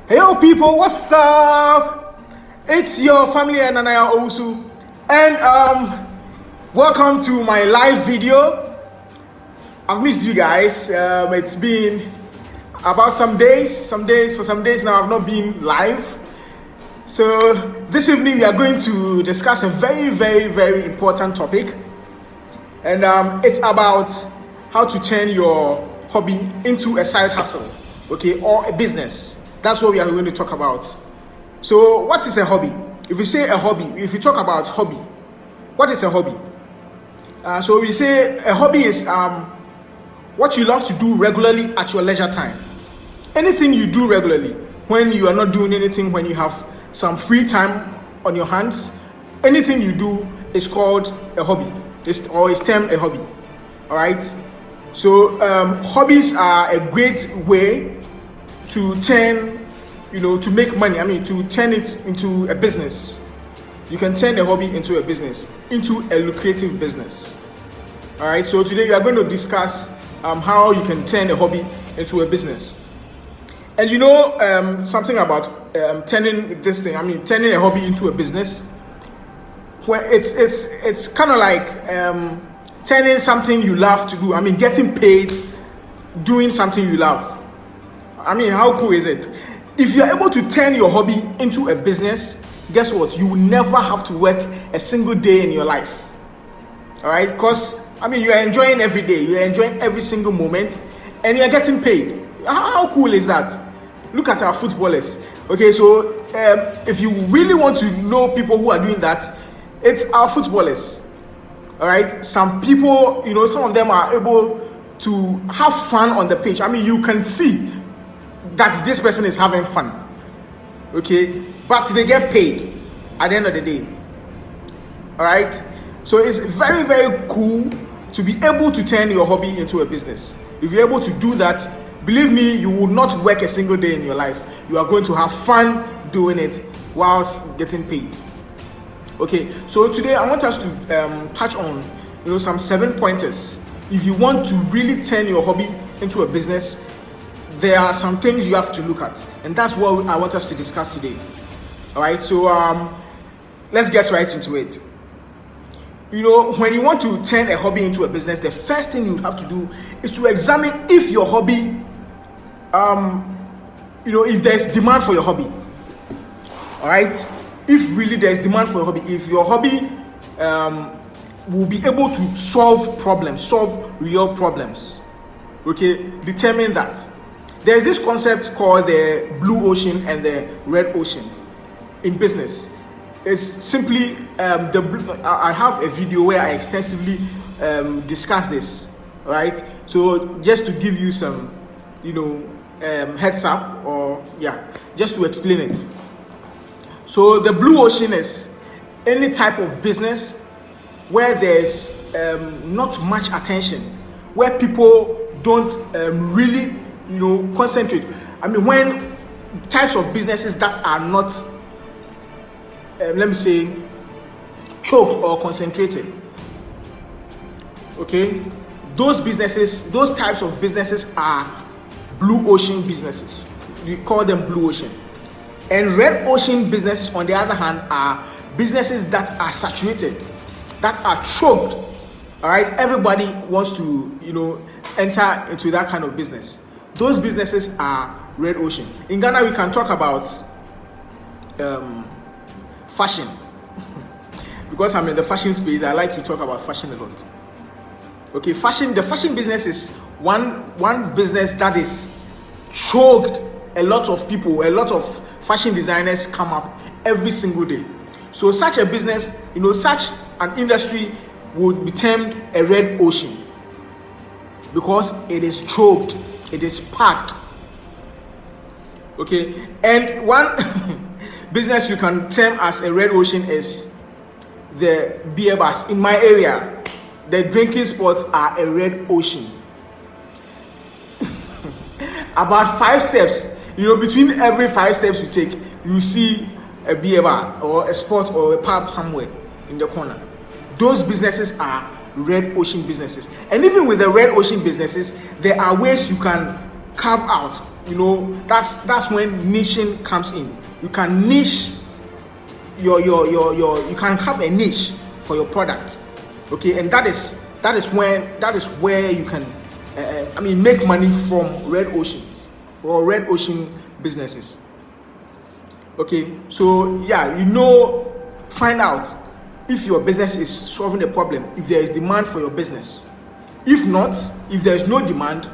Hey yo people, what's up? It's your family and Yawusu, and welcome to my live video. I've missed you guys. It's been about some days now I've not been live. So this evening we are going to discuss a very important topic, and it's about how to turn your hobby into a side hustle, okay, or a business. That's what we are going to talk about. So what is a hobby? If we say a hobby, if we talk about hobby, what is a hobby? So we say a hobby is what you love to do regularly at your leisure time. Anything you do regularly when you are not doing anything, when you have some free time on your hands, anything you do is called a hobby. It's termed a hobby. All right. So hobbies are a great way to turn, to make money. To turn it into a business. You can turn a hobby into a business, into a lucrative business. All right. So today we are going to discuss how you can turn a hobby into a business. And something about turning this thing. Turning a hobby into a business. Where it's kind of like turning something you love to do. Getting paid doing something you love. How cool is it? If you're able to turn your hobby into a business, guess what? You will never have to work a single day in your life. All right? Because, you are enjoying every day. You are enjoying every single moment. And you are getting paid. How cool is that? Look at our footballers. Okay, so if you really want to know people who are doing that, it's our footballers. All right? Some people, some of them are able to have fun on the pitch. You can see that this person is having fun, okay, but they get paid at the end of the day. All right, so it's very cool to be able to turn your hobby into a business. If you're able to do that, believe me, you will not work a single day in your life. You are going to have fun doing it whilst getting paid. Okay, so today I want us to touch on some 7 pointers. If you want to really turn your hobby into a business, there are some things you have to look at, and that's what I want us to discuss today. All right, so let's get right into it. When you want to turn a hobby into a business, the first thing you have to do is to examine if your hobby, if there's demand for your hobby. All right, if really there's demand for your hobby, if your hobby will be able to solve real problems. Okay, determine that. There's this concept called the blue ocean and the red ocean in business. It's simply I have a video where I extensively discuss this, right? So just to give you some, heads up, or just to explain it. So the blue ocean is any type of business where there's not much attention, where people don't really concentrate. When types of businesses that are not, choked or concentrated. Okay, those types of businesses are blue ocean businesses. We call them blue ocean. And red ocean businesses, on the other hand, are businesses that are saturated, that are choked. All right, everybody wants to, enter into that kind of business. Those businesses are red ocean. In Ghana, we can talk about fashion. Because I'm in the fashion space, I like to talk about fashion a lot. Okay, the fashion business is one business that is choked. A lot of people, a lot of fashion designers come up every single day. So such a business, such an industry would be termed a red ocean, because it is choked. It is packed. Okay, and one business you can term as a red ocean is the beer bars. In my area, the drinking spots are a red ocean. About 5 steps, between every 5 steps you take, you see a beer bar or a spot or a pub somewhere in the corner. Those businesses are red ocean businesses. And even with the red ocean businesses, there are ways you can carve out that's when niching comes in. You can niche your you can have a niche for your product, okay, and that is where you can make money from red oceans or red ocean businesses. Okay, so yeah, find out if your business is solving a problem, if there is demand for your business. If not, if there is no demand,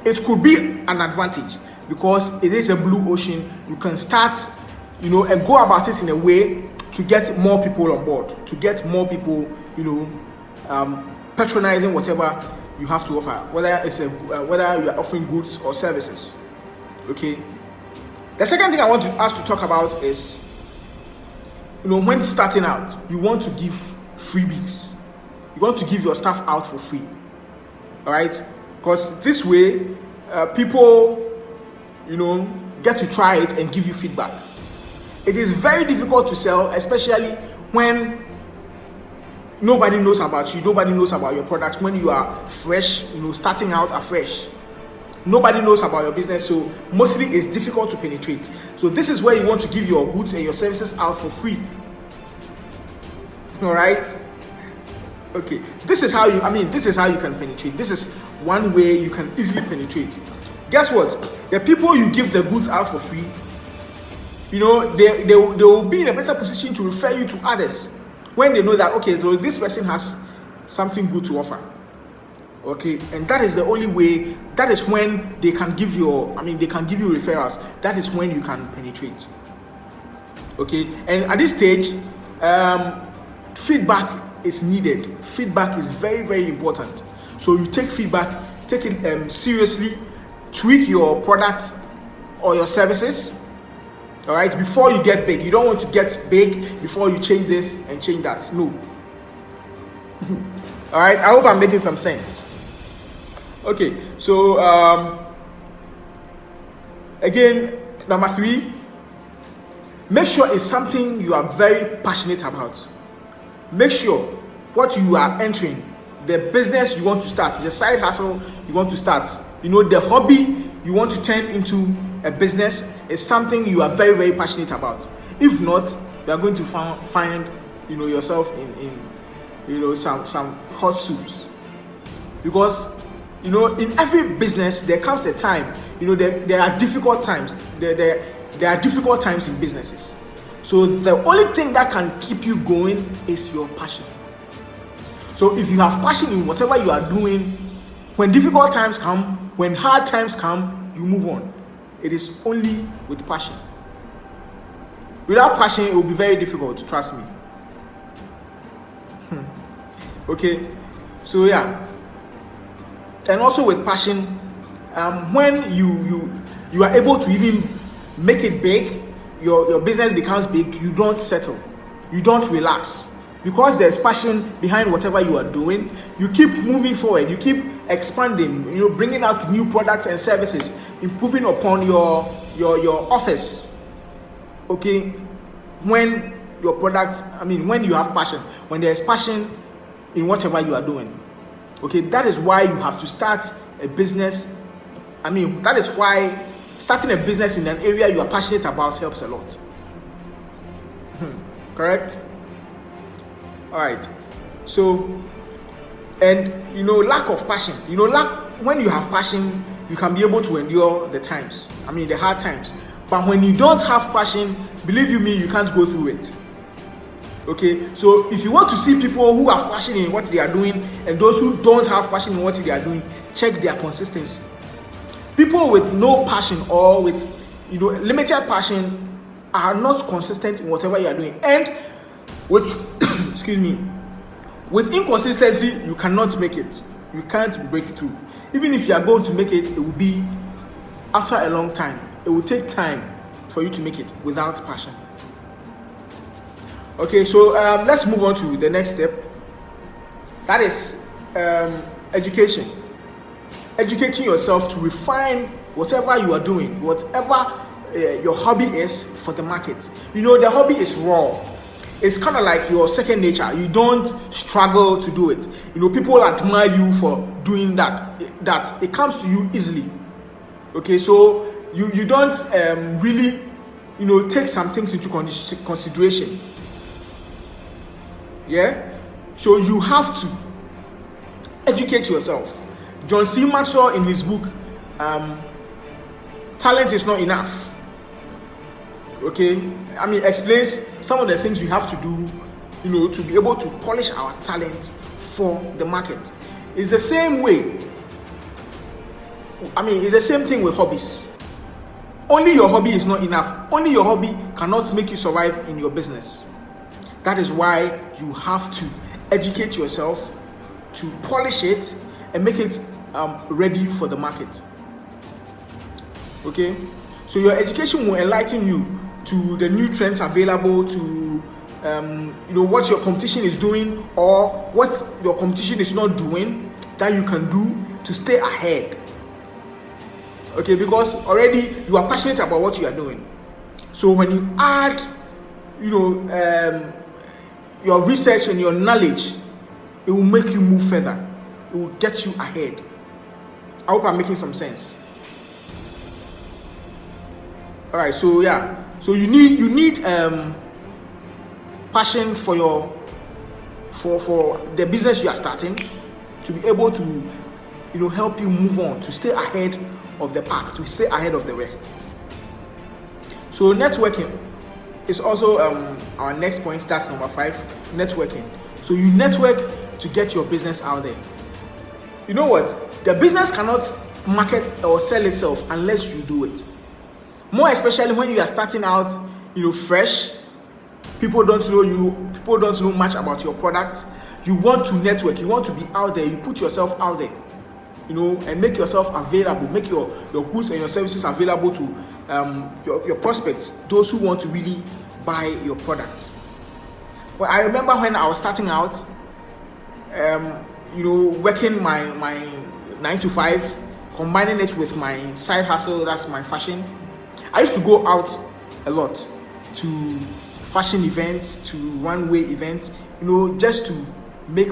it could be an advantage because it is a blue ocean. You can start, and go about it in a way to get more people on board, to get more people, patronizing whatever you have to offer, whether you are offering goods or services. Okay. The second thing I want us to talk about is, when starting out, you want to give freebies. You want to give your stuff out for free. All right, because this way, people, get to try it and give you feedback. It is very difficult to sell, especially when nobody knows about you, nobody knows about your product. When you are fresh, starting out afresh, nobody knows about your business, so mostly it's difficult to penetrate. So this is where you want to give your goods and your services out for free. All right. Okay. This is how you can penetrate. This is one way you can easily penetrate. Guess what? The people you give the goods out for free, they will be in a better position to refer you to others when they know that, okay, so this person has something good to offer. Okay, and that is the only way. That is when they can give you referrals. That is when you can penetrate. Okay, and at this stage, feedback is needed. Feedback is very, very important. So you take feedback, take it seriously, tweak your products or your services. All right, before you get big. You don't want to get big before you change this and change that. No. All right, I hope I'm making some sense. Okay, so again, number 3, make sure it's something you are very passionate about. Make sure what you are entering, the business you want to start, the side hustle you want to start, the hobby you want to turn into a business is something you are very, very passionate about. If not, you are going to find yourself in some hot soups, because in every business there comes a time, there are difficult times. There are difficult times in businesses. So the only thing that can keep you going is your passion. So if you have passion in whatever you are doing, when difficult times come, when hard times come, you move on. It is only with passion. Without passion, it will be very difficult, trust me. Okay, so yeah. And also with passion, when you are able to even make it big, your business becomes big, you don't settle, you don't relax, because there's passion behind whatever you are doing. You keep moving forward, you keep expanding, bringing out new products and services, improving upon your office. Okay, when your product, when you have passion, when there's passion in whatever you are doing. Okay, that is why you have to start a business. That is why starting a business in an area you are passionate about helps a lot. Correct? All right. So, and lack of passion. When you have passion, you can be able to endure the times. The hard times. But when you don't have passion, believe you me, you can't go through it. Okay, so if you want to see people who have passion in what they are doing and those who don't have passion in what they are doing, check their consistency. People with no passion or with limited passion are not consistent in whatever you are doing, and with with inconsistency you cannot make it. You can't break through. Even if you are going to make it, it will be after a long time. It will take time for you to make it without passion. Okay, so let's move on to the next step. That is education. Educating yourself to refine whatever you are doing, whatever your hobby is for the market. The hobby is raw. It's kind of like your second nature. You don't struggle to do it. People admire you for doing that. That it comes to you easily. Okay, so you don't really, take some things into consideration. Yeah, so you have to educate yourself. John C. Maxwell, in his book, Talent is Not Enough, okay, explains some of the things we have to do, to be able to polish our talent for the market. It's the same way. It's the same thing with hobbies. Only your hobby is not enough. Only your hobby cannot make you survive in your business. That is why you have to educate yourself to polish it and make it ready for the market. Okay, so your education will enlighten you to the new trends available, to what your competition is doing or what your competition is not doing that you can do to stay ahead. Okay, because already you are passionate about what you are doing. So when you add, your research and your knowledge, it will make you move further. It will get you ahead. I hope I'm making some sense. All right, so yeah, so you need passion for the business you are starting to be able to help you move on, to stay ahead of the pack, to stay ahead of the rest. So networking is also our next point. That's number 5, networking. So you network to get your business out there. You know what? The business cannot market or sell itself unless you do it. More especially when you are starting out, fresh. People don't know you. People don't know much about your product. You want to network. You want to be out there. You put yourself out there, and make yourself available. Make your goods and your services available to your prospects, those who want to really buy your product. Well, I remember when I was starting out, working my 9 to 5, combining it with my side hustle, that's my fashion. I used to go out a lot to fashion events, to one-way events, just to make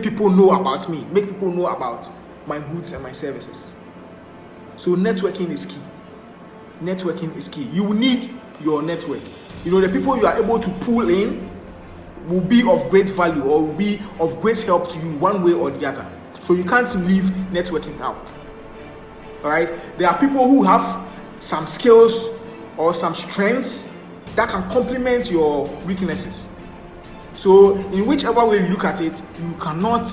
people know about me, make people know about my goods and my services. So networking is key. Networking is key. You will need your network. The people you are able to pull in will be of great value or will be of great help to you one way or the other. So you can't leave networking out. All right? There are people who have some skills or some strengths that can complement your weaknesses. So in whichever way you look at it, you cannot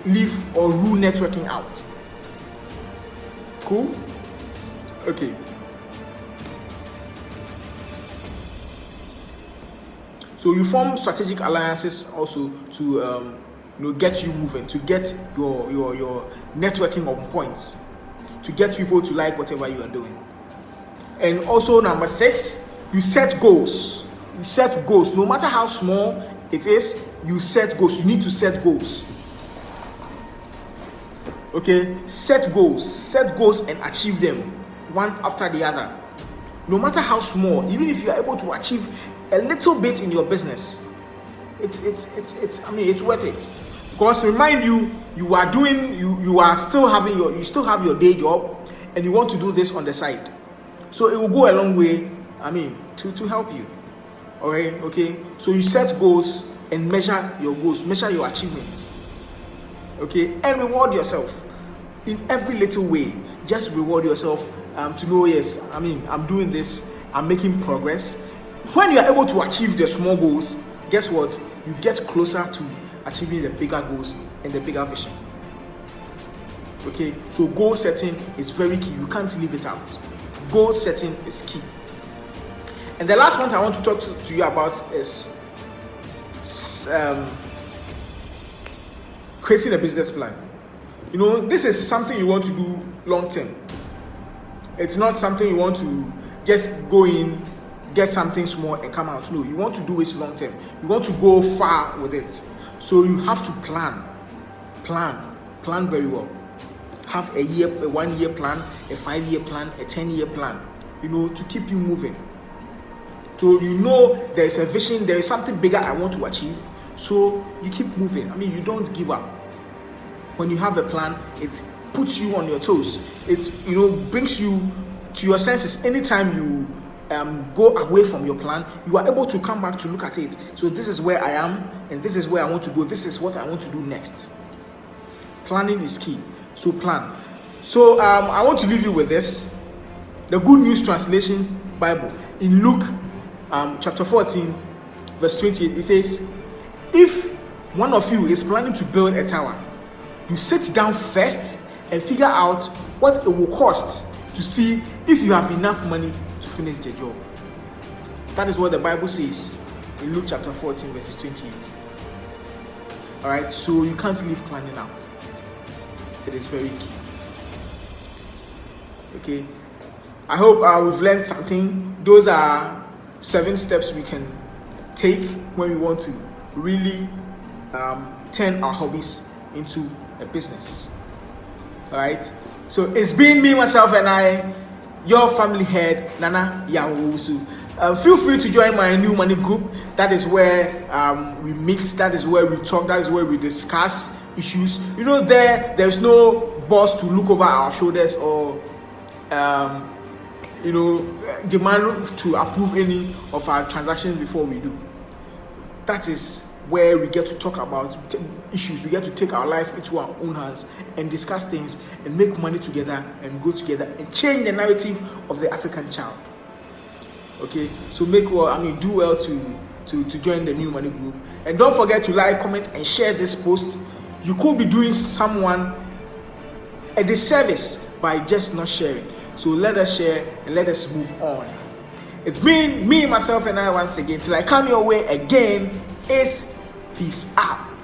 leave or rule networking out. Cool? Okay. So you form strategic alliances also to get you moving, to get your networking on points, to get people to like whatever you are doing. And also number 6, you set goals. You set goals. No matter how small it is, you set goals. You need to set goals. Okay? Set goals and achieve them one after the other. No matter how small, even if you are able to achieve a little bit in your business, it's worth it. Because remind you, you still have your day job and you want to do this on the side. So it will go a long way, to help you. Alright, okay. So you set goals and measure your goals, measure your achievements. Okay, and reward yourself in every little way. Just reward yourself to know, yes, I'm doing this, I'm making progress. When you are able to achieve the small goals, guess what? You get closer to achieving the bigger goals and the bigger vision. Okay, so goal setting is very key. You can't leave it out. Goal setting is key. And the last point I want to talk to you about is creating a business plan. This is something you want to do long term. It's not something you want to just go in, get something small and come out. No, you want to do it long term. You want to go far with it. So you have to plan very well. Have a 1 year plan, a 5 year plan, a 10-year plan, to keep you moving. So there is a vision, there is something bigger I want to achieve. So you keep moving. You don't give up. When you have a plan, it puts you on your toes. It's, brings you to your senses. Anytime you go away from your plan, you are able to come back to look at it. So this is where I am, and this is where I want to go. This is what I want to do next. Planning is key. So plan. So I want to leave you with this. The Good News Translation Bible. In Luke chapter 14, verse 28, it says, if one of you is planning to build a tower, you sit down first and figure out what it will cost to see if you have enough money to finish the job. That is what the Bible says in Luke chapter 14, verses 28. Alright, so you can't leave planning out. It is very key. Okay, I hope we've learned something. Those are 7 steps we can take when we want to really turn our hobbies into a business. Alright, so it's been me, myself, and I, your family head, Nana Yawusu. Feel free to join my new money group. That is where we meet, that is where we talk, that is where we discuss issues. There's no boss to look over our shoulders or demand to approve any of our transactions before we do. That is where we get to talk about issues. We get to take our life into our own hands and discuss things and make money together and go together and change the narrative of the African child. Okay, so do well to join the new money group. And don't forget to like, comment, and share this post. You could be doing someone a disservice by just not sharing. So let us share and let us move on. It's been me, myself, and I once again. Till I come your way again, it's peace out.